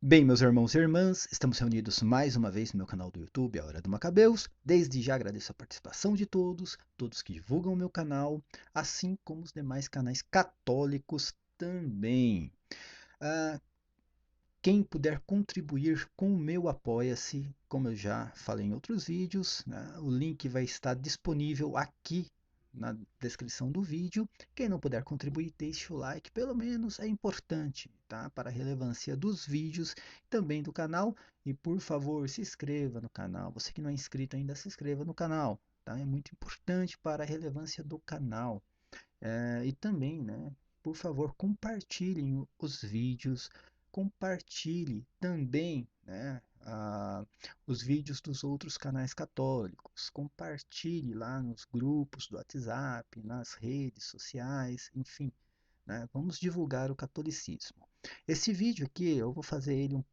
Bem, meus irmãos e irmãs, estamos reunidos mais uma vez no meu canal do YouTube, A Hora do Macabeus. Desde já agradeço a participação de todos, todos que divulgam o meu canal, assim como os demais canais católicos também. Ah, quem puder contribuir com o meu Apoia-se, como eu já falei em outros vídeos, né, o link vai estar disponível aqui na descrição do vídeo. Quem não puder contribuir, deixe o like, pelo menos é importante, tá? Para a relevância dos vídeos e também do canal. E por favor, se inscreva no canal. Você que não é inscrito ainda, se inscreva no canal, tá? É muito importante para a relevância do canal. E também, né, por favor, compartilhem os vídeos, compartilhe também, né, os vídeos dos outros canais católicos, compartilhe lá nos grupos do WhatsApp, nas redes sociais, enfim, né, vamos divulgar o catolicismo. Esse vídeo aqui eu vou fazer ele,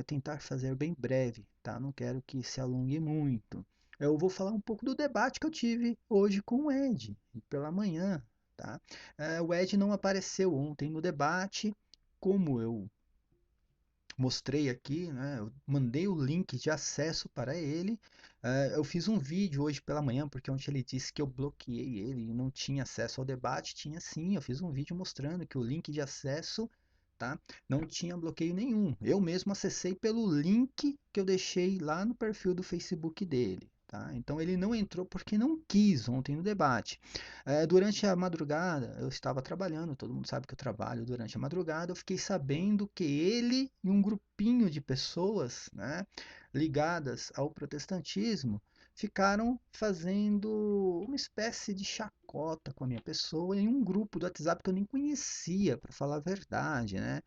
tentar fazer bem breve, tá? Não quero que se alongue muito. Eu vou falar um pouco do debate que eu tive hoje com o Ed, pela manhã, tá? O Ed não apareceu ontem no debate, como eu mostrei aqui, né? Eu mandei o link de acesso para ele. Eu fiz um vídeo hoje pela manhã, porque ontem ele disse que eu bloqueei ele e não tinha acesso ao debate. Tinha sim, eu fiz um vídeo mostrando que o link de acesso, tá? Não tinha bloqueio nenhum. Eu mesmo acessei pelo link que eu deixei lá no perfil do Facebook dele. Tá? Então ele não entrou porque não quis ontem no debate. Durante a madrugada, eu estava trabalhando, todo mundo sabe que eu trabalho durante a madrugada, eu fiquei sabendo que ele e um grupinho de pessoas, né, ligadas ao protestantismo ficaram fazendo uma espécie de chacota com a minha pessoa em um grupo do WhatsApp que eu nem conhecia, para falar a verdade, né?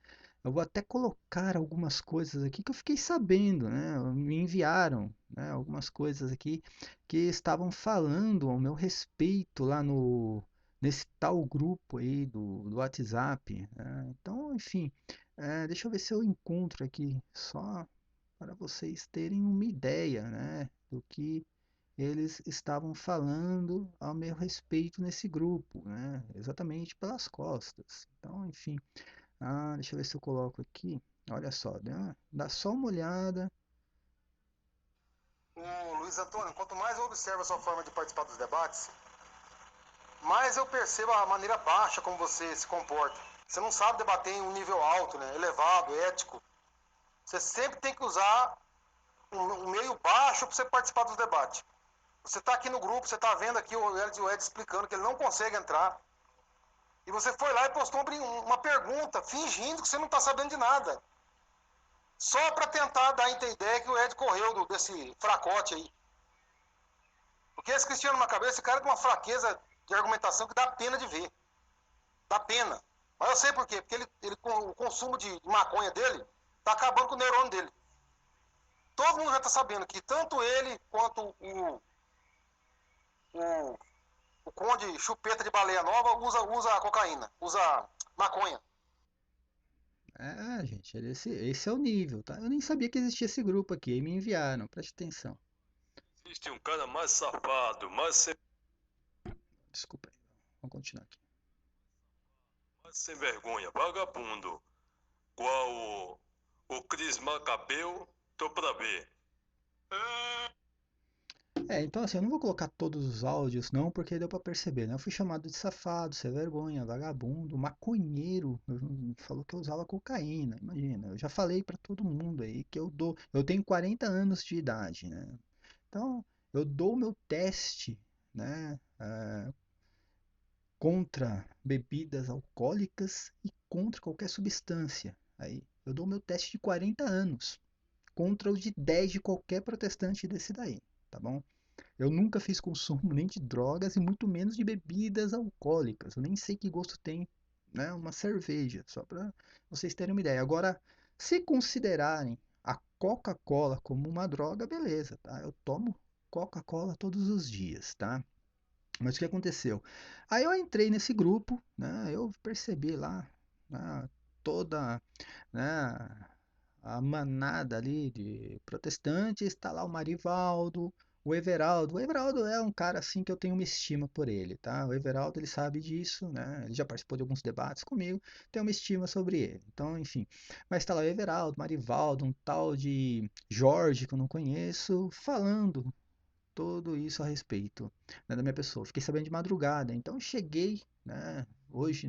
Eu vou até colocar algumas coisas aqui que eu fiquei sabendo, né? Me enviaram, né, algumas coisas aqui que estavam falando ao meu respeito lá no nesse tal grupo aí do WhatsApp, né? Então, enfim, deixa eu ver se eu encontro aqui só para vocês terem uma ideia, né, do que eles estavam falando ao meu respeito nesse grupo, né, exatamente pelas costas. Então, enfim, deixa eu ver se eu coloco aqui. Olha só, dá só uma olhada. O Luiz Antônio, quanto mais eu observo a sua forma de participar dos debates, mais eu percebo a maneira baixa como você se comporta. Você não sabe debater em um nível alto, né? Elevado, ético. Você sempre tem que usar um meio baixo para você participar dos debates. Você está aqui no grupo, você está vendo aqui o Ed explicando que ele não consegue entrar. E você foi lá e postou uma pergunta, fingindo que você não está sabendo de nada. Só para tentar dar a ideia que o Ed correu desse fracote aí. Porque esse Cristiano Macabeira, esse cara tem uma fraqueza de argumentação que dá pena de ver. Dá pena. Mas eu sei por quê. Porque o consumo de maconha dele tá acabando com o neurônio dele. Todo mundo já tá sabendo que tanto ele quanto o, o conde chupeta de baleia nova usa cocaína, usa maconha. Gente, esse é o nível, tá? Eu nem sabia que existia esse grupo aqui, aí me enviaram, preste atenção. Existe um cara mais safado, Desculpa aí, vamos continuar aqui. mais sem vergonha, vagabundo. Qual o Cris Macabeu, tô pra ver. Então assim, eu não vou colocar todos os áudios não, porque deu pra perceber, né? Eu fui chamado de safado, sem vergonha, vagabundo, maconheiro. Falou que eu usava cocaína, imagina. Eu já falei pra todo mundo aí que eu tenho 40 anos de idade, né? Então, eu dou o meu teste, né? Contra bebidas alcoólicas e contra qualquer substância. Aí, eu dou o meu teste de 40 anos contra o de 10 de qualquer protestante desse daí, tá bom? Eu nunca fiz consumo nem de drogas e muito menos de bebidas alcoólicas. Eu nem sei que gosto tem, né, uma cerveja, só para vocês terem uma ideia. Agora, se considerarem a Coca-Cola como uma droga, beleza, tá? Eu tomo Coca-Cola todos os dias, tá? Mas o que aconteceu? Aí eu entrei nesse grupo, né? Eu percebi lá, né, toda, né, a manada ali de protestantes, está lá o Marivaldo, O Everaldo é um cara assim que eu tenho uma estima por ele, tá? O Everaldo, ele sabe disso, né? Ele já participou de alguns debates comigo, tenho uma estima sobre ele. Então, enfim. Mas tá lá o Everaldo, Marivaldo, um tal de Jorge que eu não conheço, falando tudo isso a respeito, né, da minha pessoa. Fiquei sabendo de madrugada, então cheguei, né, hoje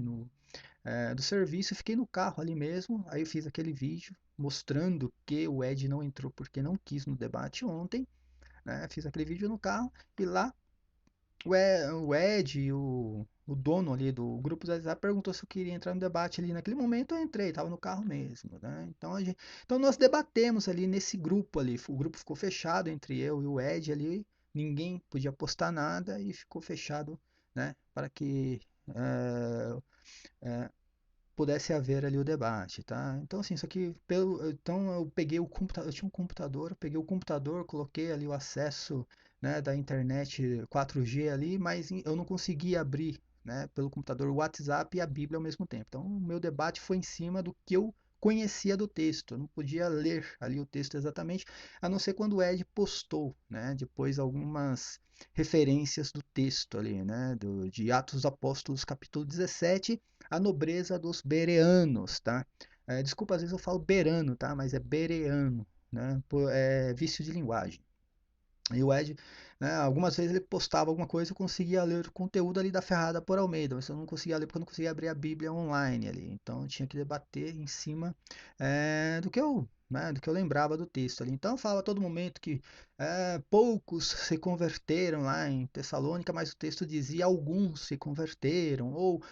do serviço, fiquei no carro ali mesmo, aí eu fiz aquele vídeo mostrando que o Ed não entrou porque não quis no debate ontem, né, fiz aquele vídeo no carro e lá o Ed, o dono ali do grupo do WhatsApp perguntou se eu queria entrar no debate ali. Naquele momento eu entrei, estava no carro mesmo, né? Então nós debatemos ali nesse grupo ali. O grupo ficou fechado entre eu e o Ed ali. Ninguém podia postar nada e ficou fechado, né? Para que é, pudesse haver ali o debate, tá? Então assim, só que então eu peguei o computador, eu tinha um computador, eu peguei o computador, coloquei ali o acesso, né, da internet 4G ali, mas eu não conseguia abrir, né, pelo computador o WhatsApp e a Bíblia ao mesmo tempo. Então o meu debate foi em cima do que eu conhecia do texto, eu não podia ler ali o texto exatamente, a não ser quando o Ed postou, né, depois algumas referências do texto ali, né, de Atos dos Apóstolos capítulo 17, a nobreza dos bereanos, tá? Desculpa, às vezes eu falo berano, tá? Mas é bereano, né? É vício de linguagem. E o Ed, né, algumas vezes ele postava alguma coisa e eu conseguia ler o conteúdo ali da Ferrada por Almeida, mas eu não conseguia ler porque eu não conseguia abrir a Bíblia online ali. Então eu tinha que debater em cima do que eu lembrava do texto ali. Então eu falo a todo momento que poucos se converteram lá em Tessalônica, mas o texto dizia alguns se converteram, ou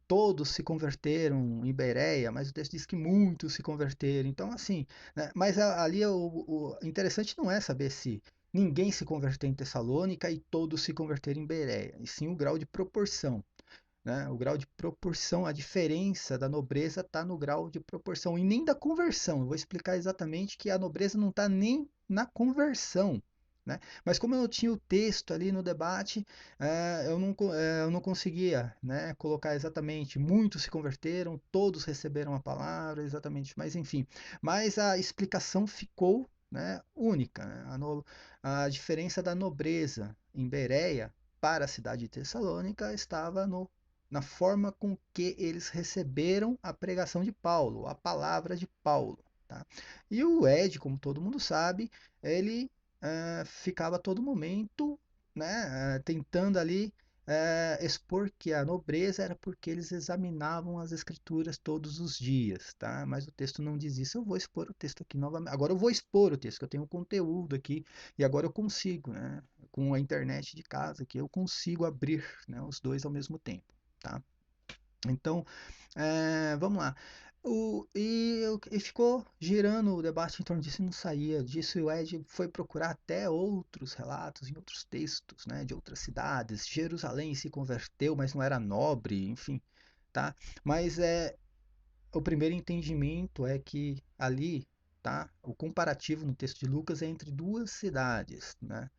todos se converteram em Bereia, mas o texto diz que muitos se converteram. Então, assim, né, mas ali o interessante não é saber se ninguém se converteu em Tessalônica e todos se converteram em Bereia, e sim o grau de proporção. Né? O grau de proporção, a diferença da nobreza está no grau de proporção e nem da conversão. Eu vou explicar exatamente que a nobreza não está nem na conversão. Né? Mas como eu não tinha o texto ali no debate, eu não conseguia, né, colocar exatamente. Muitos se converteram, todos receberam a palavra, exatamente. Mas enfim, mas a explicação ficou, né, única. Né? A diferença da nobreza em Bereia para a cidade de Tessalônica estava na forma com que eles receberam a pregação de Paulo, a palavra de Paulo. Tá? E o Ed, como todo mundo sabe, ele ficava a todo momento, né, tentando ali expor que a nobreza era porque eles examinavam as escrituras todos os dias, tá? Mas o texto não diz isso. Eu vou expor o texto aqui novamente. Agora eu vou expor o texto, que eu tenho um conteúdo aqui e agora eu consigo, né? Com a internet de casa que eu consigo abrir, né, os dois ao mesmo tempo, tá? Então, vamos lá. E ficou girando o debate em torno disso e não saía disso. E o Ed foi procurar até outros relatos em outros textos, né, de outras cidades. Jerusalém se converteu, mas não era nobre, enfim, tá? Mas o primeiro entendimento é que ali, tá? O comparativo no texto de Lucas é entre duas cidades, né?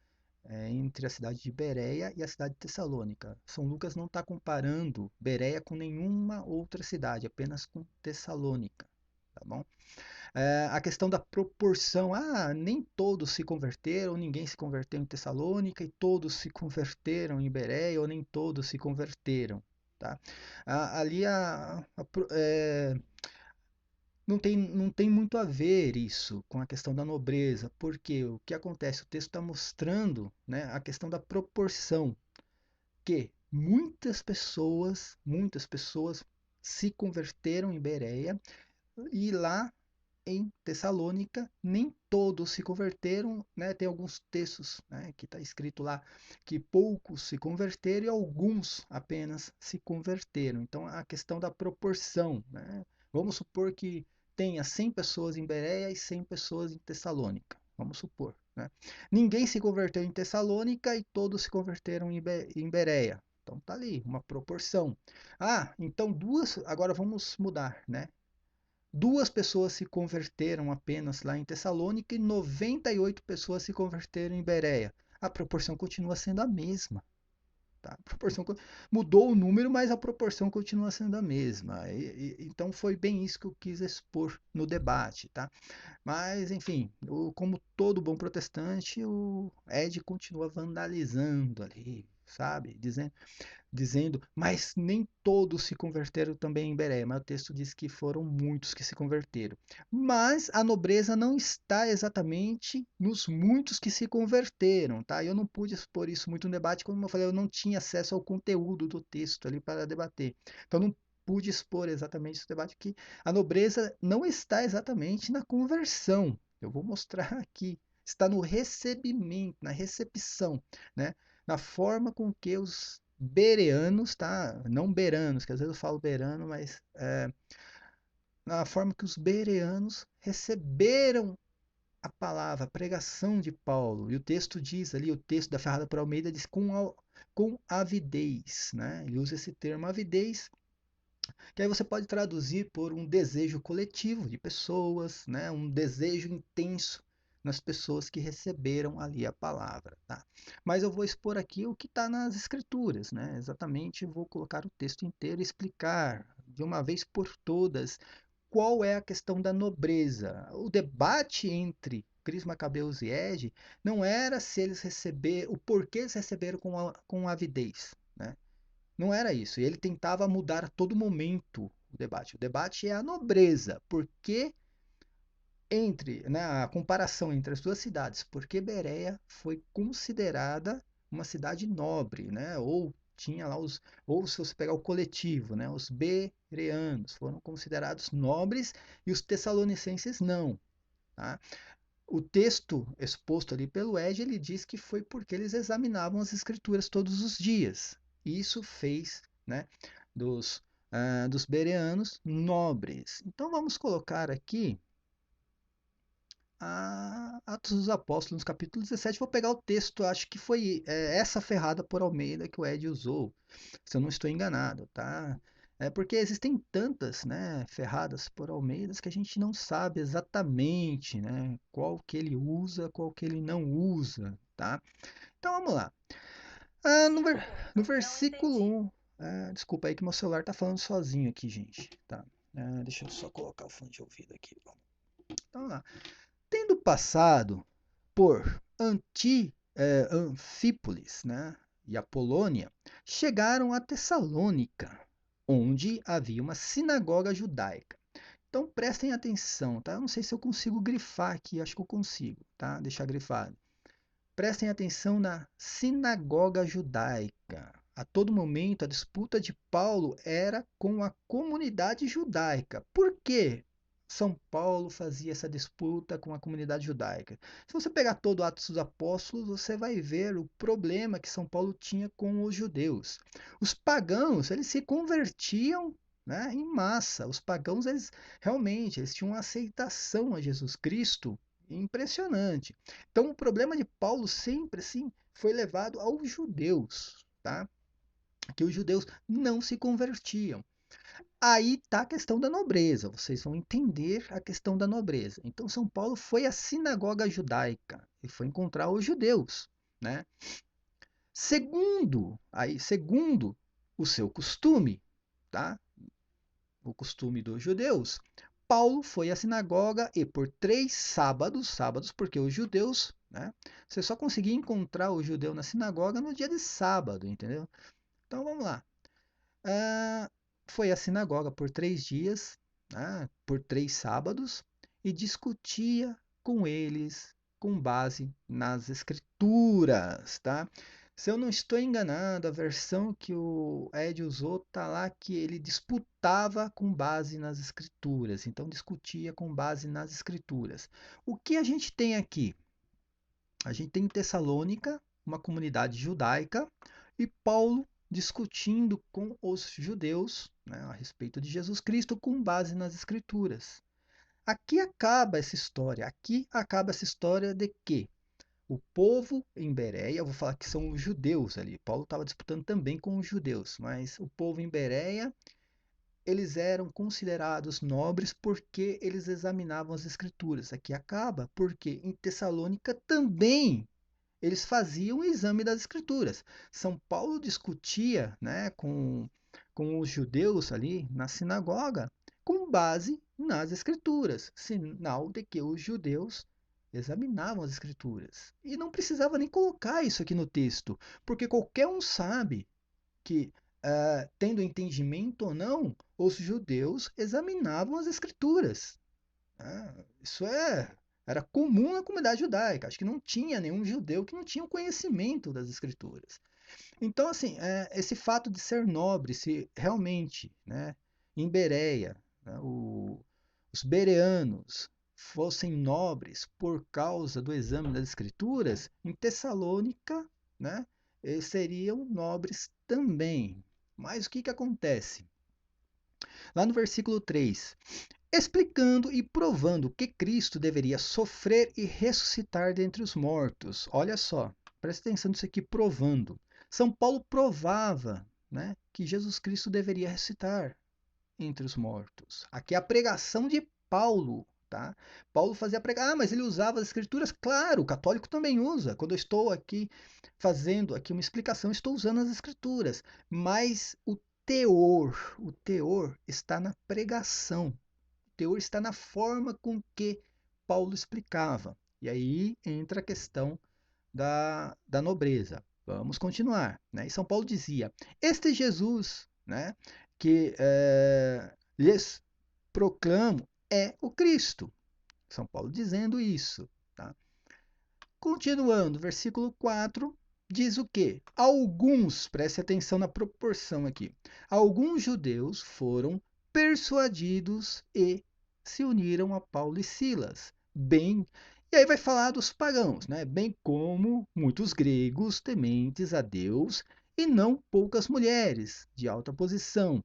Entre a cidade de Bereia e a cidade de Tessalônica. São Lucas não está comparando Bereia com nenhuma outra cidade, apenas com Tessalônica. Tá bom? A questão da proporção, nem todos se converteram, ninguém se converteu em Tessalônica e todos se converteram em Bereia ou nem todos se converteram. Tá? Ali não tem muito a ver isso com a questão da nobreza, porque o que acontece? O texto está mostrando, né, a questão da proporção, que muitas pessoas se converteram em Bereia e lá em Tessalônica nem todos se converteram, né? Tem alguns textos, né, que está escrito lá que poucos se converteram e alguns apenas se converteram. Então a questão da proporção, né? Vamos supor que tenha 100 pessoas em Bereia e 100 pessoas em Tessalônica. Vamos supor, né? Ninguém se converteu em Tessalônica e todos se converteram em Bereia. Então tá ali uma proporção. Então agora vamos mudar, né? Duas pessoas se converteram apenas lá em Tessalônica e 98 pessoas se converteram em Bereia. A proporção continua sendo a mesma. Tá? A proporção mudou o número, mas a proporção continua sendo a mesma. Então foi bem isso que eu quis expor no debate. Tá? Mas, enfim, como todo bom protestante, o Ed continua vandalizando ali, sabe? Dizendo, mas nem todos se converteram também em Bereia, mas o texto diz que foram muitos que se converteram. Mas a nobreza não está exatamente nos muitos que se converteram, tá? Eu não pude expor isso muito no debate, como eu falei, eu não tinha acesso ao conteúdo do texto ali para debater. Então não pude expor exatamente esse debate que a nobreza não está exatamente na conversão. Eu vou mostrar aqui. Está no recebimento, na recepção, né? Na forma com que os bereanos, tá? Não beranos, que às vezes eu falo berano, mas na forma que os bereanos receberam a palavra, a pregação de Paulo. E o texto diz ali, o texto da Ferrada por Almeida diz com avidez, né? Ele usa esse termo avidez, que aí você pode traduzir por um desejo coletivo de pessoas, né? Um desejo intenso nas pessoas que receberam ali a palavra, tá? Mas eu vou expor aqui o que está nas escrituras, né? Exatamente, vou colocar o texto inteiro e explicar de uma vez por todas qual é a questão da nobreza. O debate entre Cris Macabeus e Ed não era se eles receberam, o porquê eles receberam com avidez, né? Não era isso. E ele tentava mudar a todo momento o debate. O debate é a nobreza. Porque a comparação entre as duas cidades, porque Bereia foi considerada uma cidade nobre, né? Ou tinha lá ou se você pegar o coletivo, né? Os bereanos foram considerados nobres e os tessalonicenses não, tá? O texto exposto ali pelo Ed, ele diz que foi porque eles examinavam as escrituras todos os dias. Isso fez, né, dos bereanos nobres. Então vamos colocar aqui Atos dos Apóstolos, capítulo 17. Vou pegar o texto, acho que foi essa Ferrada por Almeida que o Ed usou, se eu não estou enganado, tá? É porque existem tantas, né, ferradas por Almeidas que a gente não sabe exatamente, né, qual que ele usa, qual que ele não usa, tá? Então vamos lá. No versículo 1, desculpa aí que meu celular tá falando sozinho aqui, gente, tá? Deixa eu só colocar o fone de ouvido aqui. Então vamos lá. Tendo passado por Anfípolis, né, e a Polônia, chegaram a Tessalônica, onde havia uma sinagoga judaica. Então prestem atenção, tá? Eu não sei se eu consigo grifar aqui, acho que eu consigo, tá? Deixar grifado. Prestem atenção na sinagoga judaica. A todo momento, a disputa de Paulo era com a comunidade judaica. Por quê? São Paulo fazia essa disputa com a comunidade judaica. Se você pegar todo o Atos dos Apóstolos, você vai ver o problema que São Paulo tinha com os judeus. Os pagãos, eles se convertiam, né, em massa. Os pagãos, eles tinham uma aceitação a Jesus Cristo impressionante. Então, o problema de Paulo sempre assim foi levado aos judeus, tá? Que os judeus não se convertiam. Aí está a questão da nobreza. Vocês vão entender a questão da nobreza. Então, São Paulo foi à sinagoga judaica e foi encontrar os judeus, né? Segundo o seu costume, tá? O costume dos judeus, Paulo foi à sinagoga e por 3 sábados, porque os judeus, né, você só conseguia encontrar o judeu na sinagoga no dia de sábado, entendeu? Então vamos lá. Foi à sinagoga por 3 dias, né, por 3 sábados, e discutia com eles com base nas escrituras, tá? Se eu não estou enganado, a versão que o Ed usou tá lá que ele disputava com base nas escrituras, então discutia com base nas escrituras. O que a gente tem aqui? A gente tem em Tessalônica uma comunidade judaica e Paulo discutindo com os judeus, né, a respeito de Jesus Cristo com base nas escrituras. Aqui acaba essa história. Aqui acaba essa história de que o povo em Bereia, eu vou falar que são os judeus ali. Paulo estava disputando também com os judeus, mas o povo em Bereia, eles eram considerados nobres porque eles examinavam as escrituras. Aqui acaba porque em Tessalônica também eles faziam o exame das escrituras. São Paulo discutia, né, com os judeus ali na sinagoga com base nas escrituras, sinal de que os judeus examinavam as escrituras. E não precisava nem colocar isso aqui no texto, porque qualquer um sabe que, tendo entendimento ou não, os judeus examinavam as escrituras. Isso era comum na comunidade judaica. Acho que não tinha nenhum judeu que não tinha o conhecimento das escrituras. Então, assim, esse fato de ser nobre, se realmente, né, em Bereia, né, os bereanos fossem nobres por causa do exame das escrituras, em Tessalônica, né, eles seriam nobres também. Mas o que, que acontece? Lá no versículo 3, explicando e provando que Cristo deveria sofrer e ressuscitar dentre os mortos. Olha só, presta atenção nisso aqui, provando. São Paulo provava, né, que Jesus Cristo deveria ressuscitar entre os mortos. Aqui é a pregação de Paulo. Tá? Paulo fazia pregar, mas ele usava as escrituras, claro, o católico também usa. Quando eu estou aqui fazendo aqui uma explicação, estou usando as escrituras, mas o teor está na pregação, teor está na forma com que Paulo explicava. E aí entra a questão da nobreza. Vamos continuar. Né? E São Paulo dizia: Este Jesus, né, que lhes proclamo, é o Cristo. São Paulo dizendo isso. Tá? Continuando, versículo 4 diz o quê? Alguns, preste atenção na proporção aqui, alguns judeus foram persuadidos e se uniram a Paulo e Silas, bem, e aí vai falar dos pagãos, né? Bem como muitos gregos tementes a Deus e não poucas mulheres de alta posição.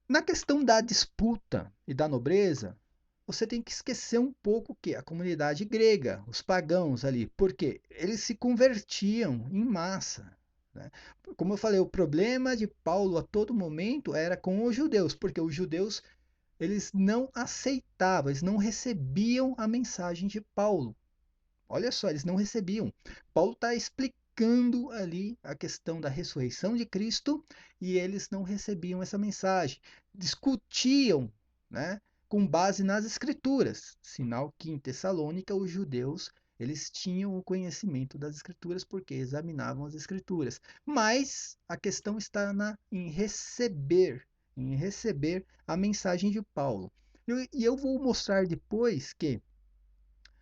Na questão da disputa e da nobreza, você tem que esquecer um pouco que a comunidade grega, os pagãos ali, porque eles se convertiam em massa. Né? Como eu falei, o problema de Paulo a todo momento era com os judeus, porque os judeus eles não aceitavam, eles não recebiam a mensagem de Paulo. Olha só, eles não recebiam. Paulo está explicando ali a questão da ressurreição de Cristo e eles não recebiam essa mensagem. Discutiam, né, com base nas escrituras, sinal que em Tessalônica os judeus eles tinham o conhecimento das escrituras porque examinavam as escrituras. Mas a questão está em receber a mensagem de Paulo. E eu vou mostrar depois que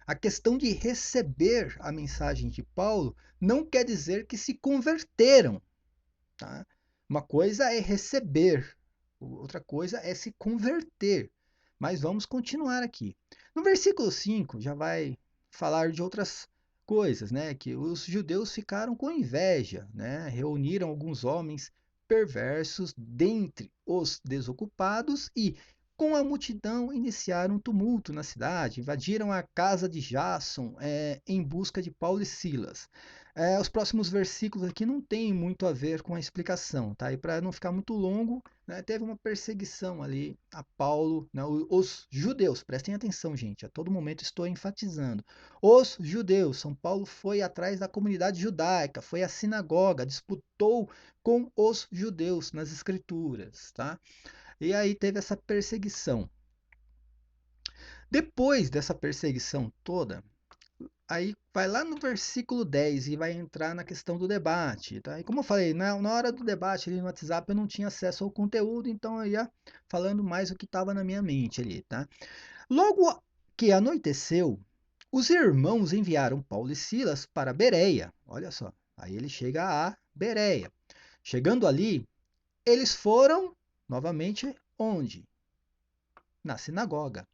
a questão de receber a mensagem de Paulo não quer dizer que se converteram. Tá? Uma coisa é receber, outra coisa é se converter. Mas vamos continuar aqui. No versículo 5 já vai falar de outras coisas, né? Que os judeus ficaram com inveja, né? Reuniram alguns homens perversos dentre os desocupados e com a multidão iniciaram um tumulto na cidade, invadiram a casa de Jason em busca de Paulo e Silas. Os próximos versículos aqui não tem muito a ver com a explicação, tá? E para não ficar muito longo, né, teve uma perseguição ali a Paulo, né, os judeus, prestem atenção, gente, a todo momento estou enfatizando. Os judeus, São Paulo foi atrás da comunidade judaica, foi à sinagoga, disputou com os judeus nas escrituras, tá? E aí teve essa perseguição. Depois dessa perseguição toda, aí vai lá no versículo 10 e vai entrar na questão do debate. Tá? E como eu falei, na hora do debate ali no WhatsApp eu não tinha acesso ao conteúdo, então eu ia falando mais o que estava na minha mente ali. Tá? Logo que anoiteceu, os irmãos enviaram Paulo e Silas para Bereia. Olha só, aí ele chega a Bereia. Chegando ali, eles foram novamente onde? Na sinagoga.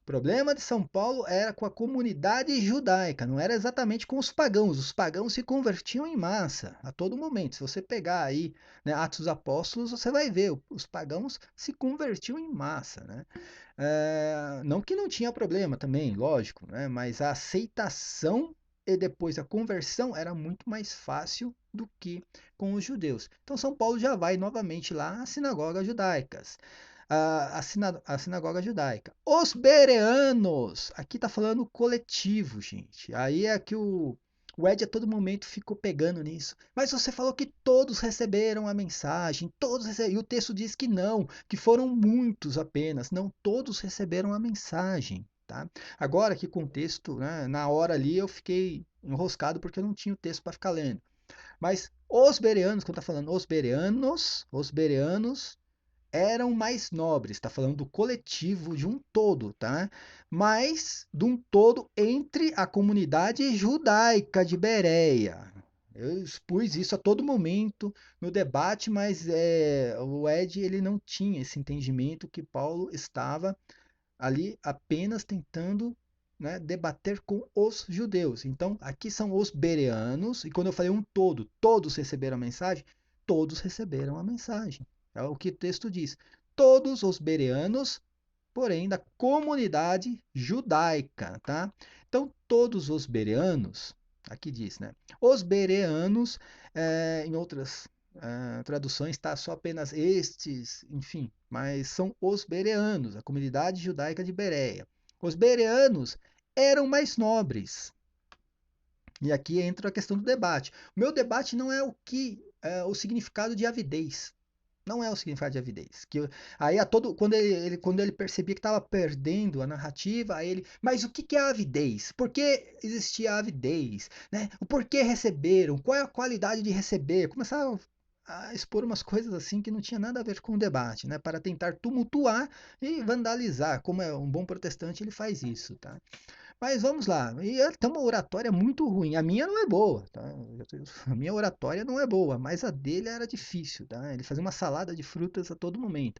O problema de São Paulo era com a comunidade judaica, não era exatamente com os pagãos. Os pagãos se convertiam em massa a todo momento. Se você pegar aí, né, Atos dos Apóstolos, você vai ver, os pagãos se convertiam em massa. Né? Não que não tinha problema também, lógico, né? Mas a aceitação e depois a conversão era muito mais fácil do que com os judeus. Então São Paulo já vai novamente lá às sinagogas judaicas a sinagoga judaica. Os bereanos, aqui está falando coletivo, gente. Aí é que o O Ed a todo momento ficou pegando nisso. Mas você falou que todos receberam a mensagem, e o texto diz que não, que foram muitos apenas. Não, todos receberam a mensagem, tá? Agora que com o texto, né, na hora ali eu fiquei enroscado porque eu não tinha o texto para ficar lendo. Mas os bereanos, quando está falando os bereanos eram mais nobres, está falando do coletivo de um todo, tá? Mas de um todo entre a comunidade judaica de Bereia. Eu expus isso a todo momento no debate, mas o Ed ele não tinha esse entendimento que Paulo estava ali apenas tentando, né, debater com os judeus. Então, aqui são os bereanos, e quando eu falei um todo, todos receberam a mensagem, todos receberam a mensagem. É o que o texto diz. Todos os bereanos, porém, da comunidade judaica, tá? Então, todos os bereanos, aqui diz, né? Os bereanos, em outras traduções está só apenas estes, enfim, mas são os bereanos, a comunidade judaica de Bereia. Os bereanos eram mais nobres. E aqui entra a questão do debate. O meu debate não é o significado de avidez. Não é o significado de avidez. Aí quando ele percebia que estava perdendo a narrativa, aí ele, mas o que é a avidez? Por que existia a avidez? Né? O porquê receberam? Qual é a qualidade de receber? Começava a expor umas coisas assim que não tinha nada a ver com o debate, né? Para tentar tumultuar e vandalizar. Como é um bom protestante, ele faz isso, tá? Mas vamos lá. E ele tem uma oratória muito ruim. A minha não é boa, tá? A minha oratória não é boa, mas a dele era difícil, tá? Ele fazia uma salada de frutas a todo momento.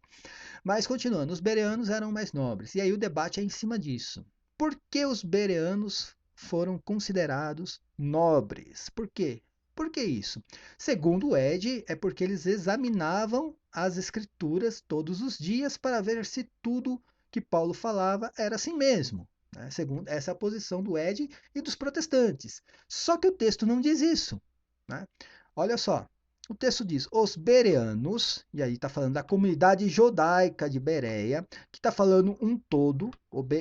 Mas continuando, os bereanos eram mais nobres. E aí o debate é em cima disso. Por que os bereanos foram considerados nobres? Por quê? Por que isso? Segundo o Ed, é porque eles examinavam as escrituras todos os dias para ver se tudo que Paulo falava era assim mesmo. Né? Segundo, essa é a posição do Ed e dos protestantes. Só que o texto não diz isso. Né? Olha só, o texto diz: os bereanos, e aí está falando da comunidade judaica de Bereia, que está falando um todo,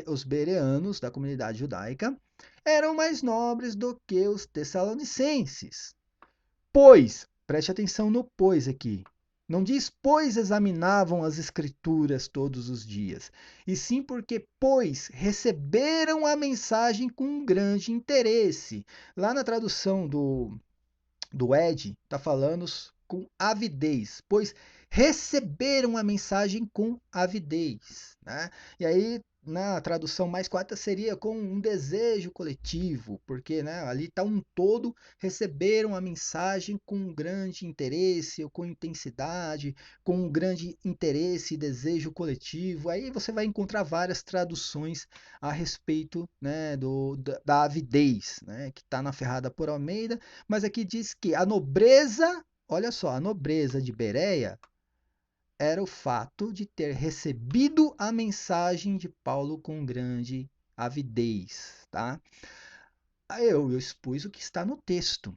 os bereanos da comunidade judaica, eram mais nobres do que os tessalonicenses. Pois, preste atenção no pois aqui. Não diz pois examinavam as escrituras todos os dias, e sim porque, pois, receberam a mensagem com um grande interesse. Lá na tradução do Ed, está falando com avidez, pois receberam a mensagem com avidez. Né? E aí, na tradução mais correta, seria com um desejo coletivo, porque né, ali está um todo, receberam a mensagem com um grande interesse, ou com intensidade, com um grande interesse e desejo coletivo. Aí você vai encontrar várias traduções a respeito né, da avidez, né, que está na Ferrada por Almeida, mas aqui diz que a nobreza, olha só, a nobreza de Bereia era o fato de ter recebido a mensagem de Paulo com grande avidez, tá? Aí eu expus o que está no texto.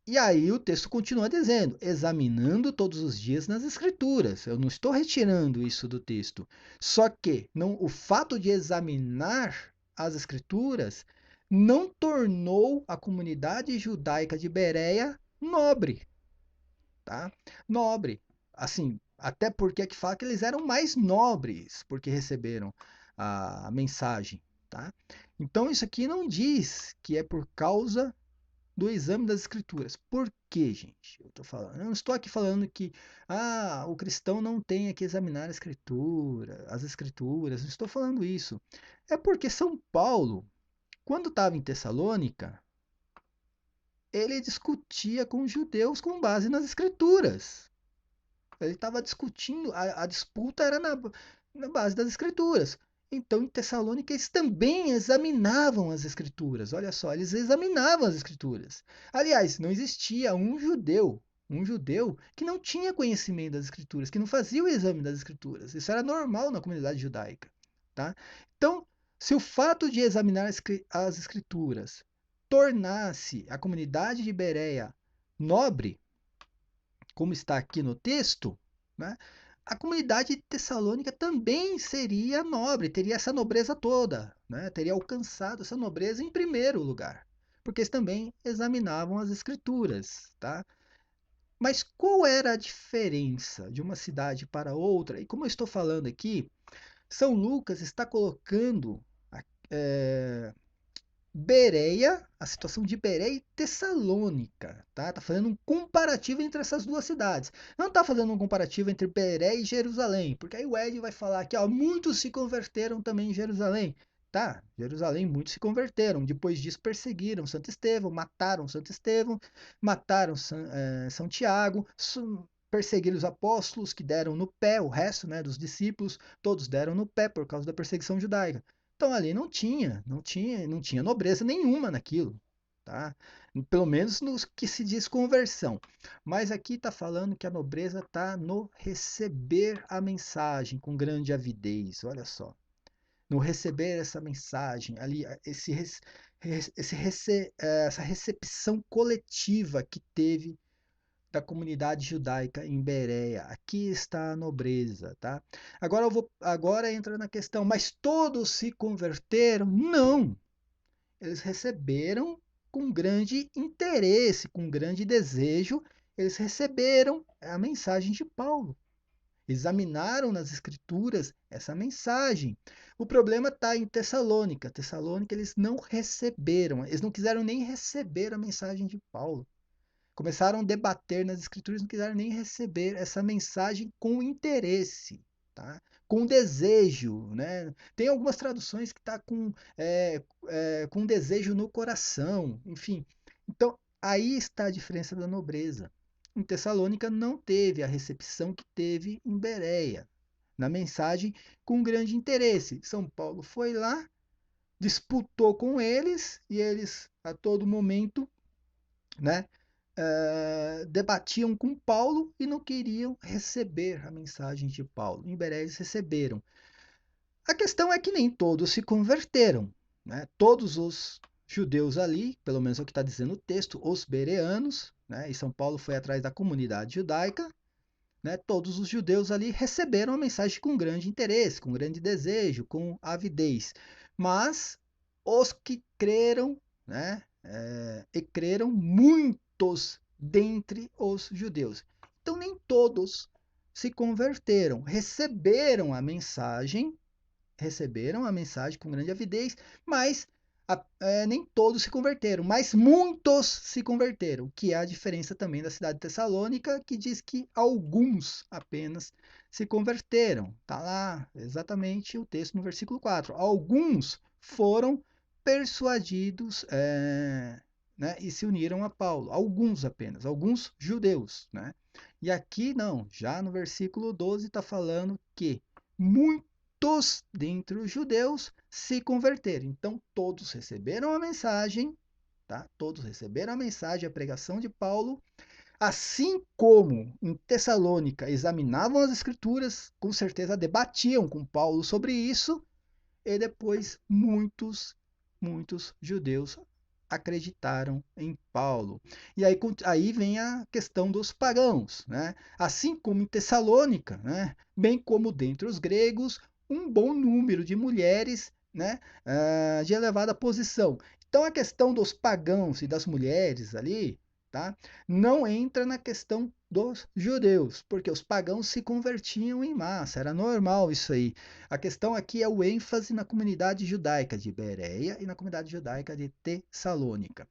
E aí o texto continua dizendo, examinando todos os dias nas escrituras. Eu não estou retirando isso do texto. Só que o fato de examinar as escrituras não tornou a comunidade judaica de Bereia nobre, tá? Nobre. Assim, até porque aqui fala que eles eram mais nobres porque receberam a mensagem, tá? Então isso aqui não diz que é por causa do exame das escrituras. Por quê, gente? Eu tô falando. Eu não estou aqui falando que o cristão não tem que examinar a escritura, as escrituras. Não estou falando isso. É porque São Paulo, quando estava em Tessalônica, ele discutia com os judeus com base nas escrituras. Ele estava discutindo, a disputa era na base das escrituras. Então, em Tessalônica, eles também examinavam as escrituras. Olha só, eles examinavam as escrituras. Aliás, não existia um judeu que não tinha conhecimento das escrituras, que não fazia o exame das escrituras. Isso era normal na comunidade judaica. Tá? Então, se o fato de examinar as escrituras tornasse a comunidade de Bereia nobre, como está aqui no texto, né, a comunidade de Tessalônica também seria nobre, teria essa nobreza toda, né, teria alcançado essa nobreza em primeiro lugar. porque eles também examinavam as escrituras, tá? Mas qual era a diferença de uma cidade para outra? E como eu estou falando aqui, São Lucas está colocando é, Bereia, a situação de Bereia e Tessalônica, tá? Tá fazendo um comparativo entre essas duas cidades. Não tá fazendo um comparativo entre Bereia e Jerusalém, porque aí o Ed vai falar que, ó, muitos se converteram também em Jerusalém. Tá, Jerusalém, muitos se converteram. Depois disso, perseguiram Santo Estevão, mataram São Tiago, perseguiram os apóstolos que deram no pé, o resto, né, dos discípulos, todos deram no pé por causa da perseguição judaica. Então ali não tinha nobreza nenhuma naquilo, tá? Pelo menos no que se diz conversão. Mas aqui está falando que a nobreza está no receber a mensagem com grande avidez, olha só. No receber essa mensagem, ali, essa recepção coletiva que teve da comunidade judaica em Bereia. Aqui está a nobreza, tá? Agora entra na questão, mas todos se converteram? Não. Eles receberam com grande interesse, com grande desejo, eles receberam a mensagem de Paulo. Examinaram nas escrituras essa mensagem. O problema está em Tessalônica. Tessalônica eles não receberam, eles não quiseram nem receber a mensagem de Paulo. Começaram a debater nas escrituras, não quiseram nem receber essa mensagem com interesse, tá? Com desejo, né? Tem algumas traduções que está com desejo no coração, enfim. Então, aí está a diferença da nobreza. Em Tessalônica não teve a recepção que teve em Bereia, na mensagem com grande interesse. São Paulo foi lá, disputou com eles, e eles a todo momento, né, debatiam com Paulo e não queriam receber a mensagem de Paulo. Em Bereia eles receberam. A questão é que nem todos se converteram, né? Todos os judeus ali, pelo menos é o que está dizendo o texto, os bereanos, né? E São Paulo foi atrás da comunidade judaica, né? Todos os judeus ali receberam a mensagem com grande interesse, com grande desejo, com avidez. Mas os que creram, né? E creram muitos dentre os judeus. Então nem todos se converteram, receberam a mensagem com grande avidez, mas nem todos se converteram, mas muitos se converteram, que é a diferença também da cidade de Tessalônica, que diz que alguns apenas se converteram. Está lá exatamente o texto no versículo 4. Alguns foram persuadidos né, e se uniram a Paulo. Alguns apenas, alguns judeus. Né? E aqui não, já no versículo 12 está falando que muitos dentre os judeus se converteram. Então todos receberam a mensagem, tá? Todos receberam a mensagem, a pregação de Paulo, assim como em Tessalônica examinavam as escrituras, com certeza debatiam com Paulo sobre isso, e depois muitos judeus acreditaram em Paulo. E aí vem a questão dos pagãos, né? Assim como em Tessalônica, né? Bem como dentre os gregos, um bom número de mulheres, né? De elevada posição. Então a questão dos pagãos e das mulheres ali, tá? Não entra na questão dos judeus, porque os pagãos se convertiam em massa, era normal isso aí. A questão aqui é o ênfase na comunidade judaica de Bereia e na comunidade judaica de Tessalônica.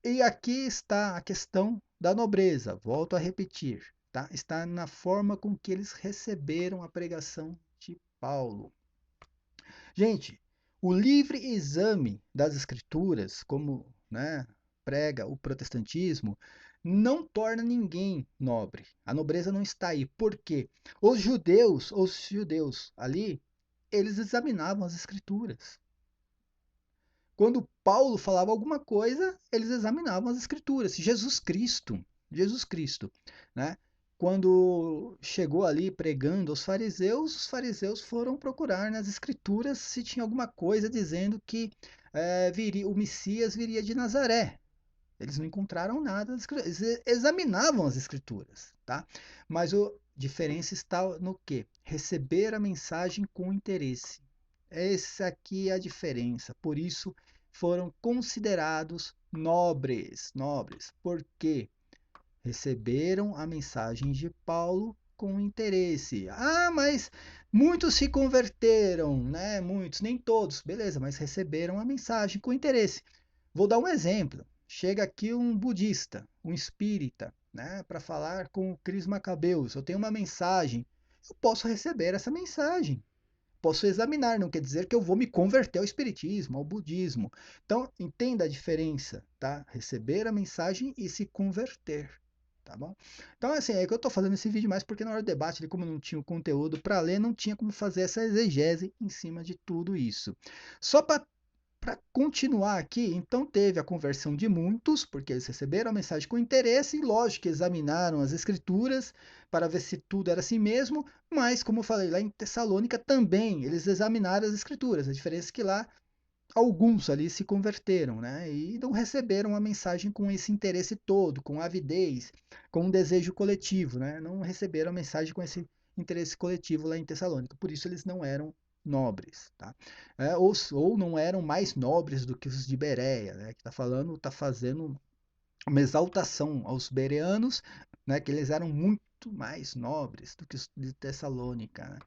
E aqui está a questão da nobreza, volto a repetir, tá? Está na forma com que eles receberam a pregação de Paulo. Gente, o livre exame das escrituras, como, né, prega o protestantismo, não torna ninguém nobre. A nobreza não está aí. Por quê? Os judeus ali, eles examinavam as escrituras. Quando Paulo falava alguma coisa, eles examinavam as escrituras. Jesus Cristo, né? Quando chegou ali pregando aos fariseus, os fariseus foram procurar nas escrituras se tinha alguma coisa dizendo que o Messias viria de Nazaré. Eles não encontraram nada, eles examinavam as escrituras, tá? Mas a diferença está no quê? Receber a mensagem com interesse. Essa aqui é a diferença. Por isso foram considerados nobres, nobres. Por quê? Receberam a mensagem de Paulo com interesse. Ah, mas muitos se converteram, né? Muitos, nem todos, beleza, mas receberam a mensagem com interesse. Vou dar um exemplo. Chega aqui um budista, um espírita, né, para falar com o Cris Macabeus. Eu tenho uma mensagem. Eu posso receber essa mensagem. Posso examinar, não quer dizer que eu vou me converter ao espiritismo, ao budismo. Então, entenda a diferença, tá? Receber a mensagem e se converter, tá bom? Então, assim, é que eu tô fazendo esse vídeo mais porque na hora do debate, como eu não tinha o conteúdo para ler, não tinha como fazer essa exegese em cima de tudo isso. Só para continuar aqui, então teve a conversão de muitos, porque eles receberam a mensagem com interesse, e lógico que examinaram as escrituras para ver se tudo era assim mesmo, mas como eu falei, lá em Tessalônica também eles examinaram as escrituras, a diferença é que lá alguns ali se converteram, né, e não receberam a mensagem com esse interesse todo, com avidez, com um desejo coletivo, né, não receberam a mensagem com esse interesse coletivo lá em Tessalônica, por isso eles não eram nobres, tá? Ou não eram mais nobres do que os de Bereia, né? Que está fazendo uma exaltação aos bereanos, né? Que eles eram muito mais nobres do que os de Tessalônica, né?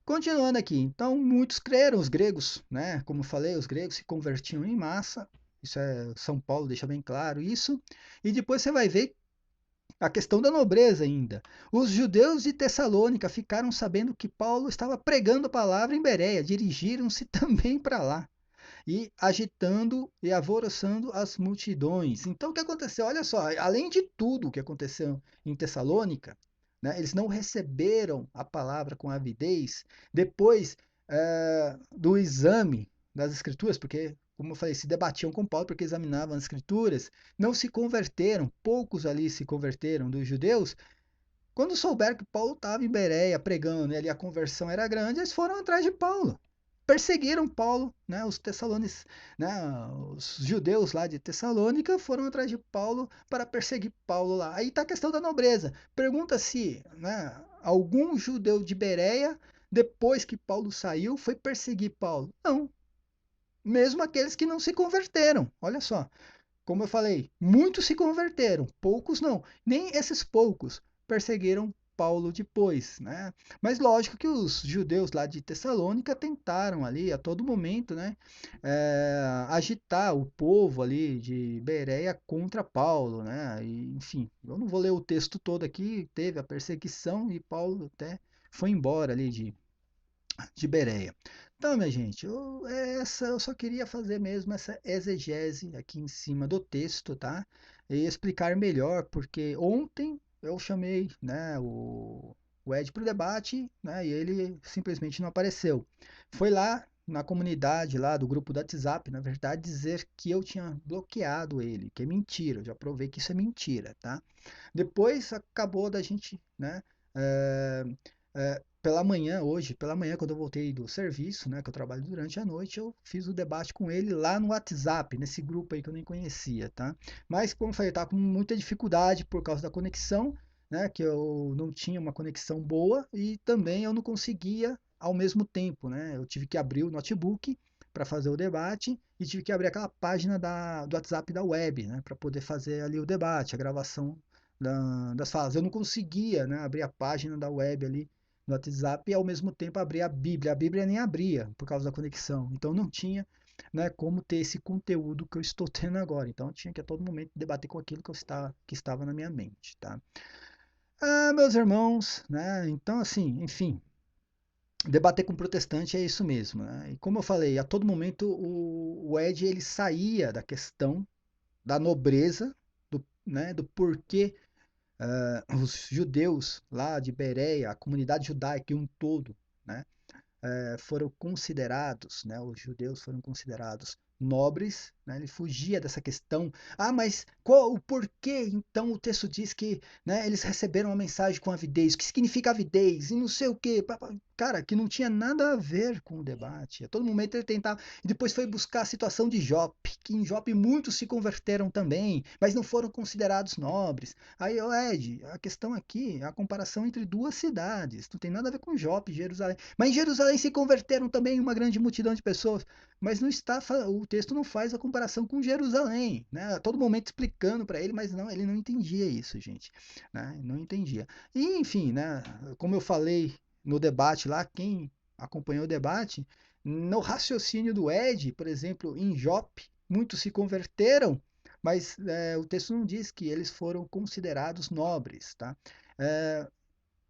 Continuando aqui, então muitos creram, os gregos, né? Como eu falei, os gregos se convertiam em massa. Isso é São Paulo deixa bem claro isso. E depois você vai ver a questão da nobreza ainda. Os judeus de Tessalônica ficaram sabendo que Paulo estava pregando a palavra em Bereia, dirigiram-se também para lá e agitando e alvoroçando as multidões. Então o que aconteceu? Olha só, além de tudo o que aconteceu em Tessalônica, né, eles não receberam a palavra com avidez depois do exame das escrituras, porque, como eu falei, se debatiam com Paulo porque examinavam as escrituras, não se converteram, poucos ali se converteram dos judeus. Quando souberam que Paulo estava em Bereia pregando e ali a conversão era grande, eles foram atrás de Paulo. Perseguiram Paulo, né? Os Tessalonicenses, né? Os judeus lá de Tessalônica foram atrás de Paulo para perseguir Paulo lá. Aí está a questão da nobreza. Pergunta se, né, algum judeu de Bereia, depois que Paulo saiu, foi perseguir Paulo. Não. Mesmo aqueles que não se converteram. Olha só. Como eu falei, muitos se converteram, poucos não. Nem esses poucos perseguiram Paulo depois, né? Mas lógico que os judeus lá de Tessalônica tentaram ali a todo momento, né, agitar o povo ali de Bereia contra Paulo, né? E, enfim, eu não vou ler o texto todo aqui, teve a perseguição e Paulo até foi embora ali de Bereia. Então, minha gente, eu só queria fazer mesmo essa exegese aqui em cima do texto, tá? E explicar melhor, porque ontem eu chamei, né, o Ed para o debate, né, e ele simplesmente não apareceu. Foi lá na comunidade lá do grupo do WhatsApp, na verdade, dizer que eu tinha bloqueado ele, que é mentira. Eu já provei que isso é mentira, tá? Depois acabou da gente, né? eh, Pela manhã, hoje, pela manhã, quando eu voltei do serviço, né, que eu trabalho durante a noite, eu fiz o debate com ele lá no WhatsApp, nesse grupo aí que eu nem conhecia, tá? Mas, como eu falei, eu tava com muita dificuldade por causa da conexão, né, que eu não tinha uma conexão boa e também eu não conseguia ao mesmo tempo, né? Eu tive que abrir o notebook para fazer o debate e tive que abrir aquela página do WhatsApp da web, né, para poder fazer ali o debate, a gravação das falas. Eu não conseguia, né, abrir a página da web ali no WhatsApp e ao mesmo tempo abrir a Bíblia. A Bíblia nem abria por causa da conexão. Então não tinha, né, como ter esse conteúdo que eu estou tendo agora. Então eu tinha que a todo momento debater com aquilo que estava na minha mente, tá? Ah, meus irmãos, né? Então assim, enfim, debater com protestante é isso mesmo, né? E como eu falei, a todo momento o Ed ele saía da questão da nobreza, né, do porquê os judeus lá de Bereia, a comunidade judaica em um todo, né, foram considerados, né, os judeus foram considerados nobres, né, ele fugia dessa questão. Ah, mas qual o porquê? Então o texto diz que, né, eles receberam a mensagem com avidez. O que significa avidez? E não sei o quê. Cara, que não tinha nada a ver com o debate. A todo momento ele tentava. E depois foi buscar a situação de Jope, que em Jope muitos se converteram também, mas não foram considerados nobres. Aí, Ed, a questão aqui é a comparação entre duas cidades. Não tem nada a ver com Jope e Jerusalém. Mas em Jerusalém se converteram também uma grande multidão de pessoas. Mas não está, o texto não faz a comparação comparação com Jerusalém, né? A todo momento explicando para ele, mas não, ele não entendia isso, gente, né? Não entendia. E, enfim, né? Como eu falei no debate lá, quem acompanhou o debate, no raciocínio do Ed, por exemplo, em Jope, muitos se converteram, mas o texto não diz que eles foram considerados nobres, tá? É,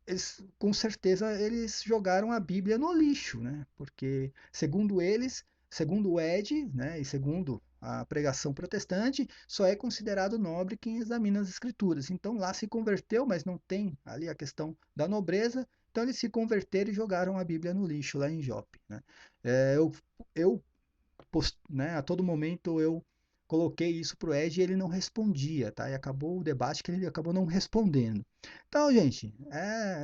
eles, com certeza eles jogaram a Bíblia no lixo, né? Porque segundo eles, segundo o Ed, né, e segundo a pregação protestante, só é considerado nobre quem examina as escrituras. Então lá se converteu, mas não tem ali a questão da nobreza. Então eles se converteram e jogaram a Bíblia no lixo lá em Jope, né? É, eu né, a todo momento eu coloquei isso pro Ed e ele não respondia, tá? E acabou o debate que ele acabou não respondendo. Então, gente,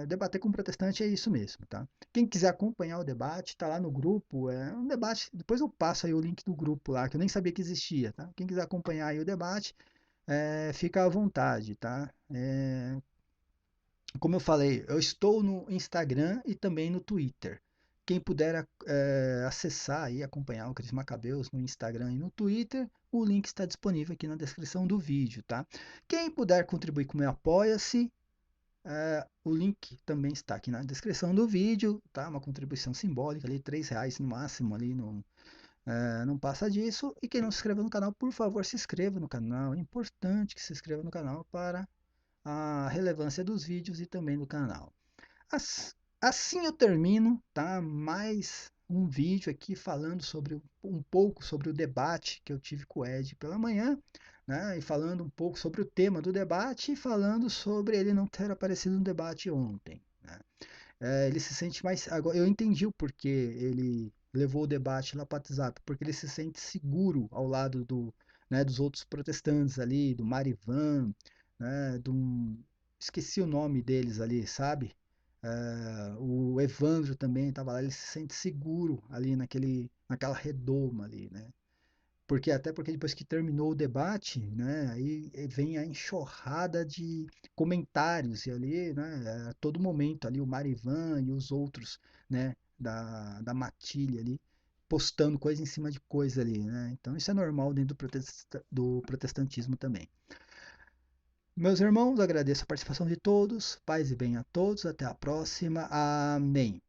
debater com protestante é isso mesmo, tá? Quem quiser acompanhar o debate, tá lá no grupo, é um debate, depois eu passo aí o link do grupo lá, que eu nem sabia que existia, tá? Quem quiser acompanhar aí o debate, fica à vontade, tá? Como eu falei, eu estou no Instagram e também no Twitter. Quem puder acessar e acompanhar o Cris Macabeus no Instagram e no Twitter, o link está disponível aqui na descrição do vídeo, tá? Quem puder contribuir com o meu Apoia-se, o link também está aqui na descrição do vídeo, tá? Uma contribuição simbólica ali, R$ 3 no máximo ali, não passa disso. E quem não se inscreveu no canal, por favor, se inscreva no canal. É importante que se inscreva no canal para a relevância dos vídeos e também do canal. Assim eu termino, tá? Mais um vídeo aqui falando sobre um pouco sobre o debate que eu tive com o Ed pela manhã, né? E falando um pouco sobre o tema do debate e falando sobre ele não ter aparecido no debate ontem, né? Ele se sente mais. Agora, eu entendi o porquê ele levou o debate lá para o WhatsApp, porque ele se sente seguro ao lado né, dos outros protestantes ali, do Marivan, né, esqueci o nome deles ali, sabe? O Evandro também estava lá, ele se sente seguro ali naquela redoma ali, né? Até porque depois que terminou o debate, né, aí vem a enxurrada de comentários e ali, né, a todo momento ali o Marivan e os outros, né, da matilha ali postando coisa em cima de coisa ali, né? Então isso é normal dentro do protestantismo também. Meus irmãos, agradeço a participação de todos, paz e bem a todos, até a próxima, amém.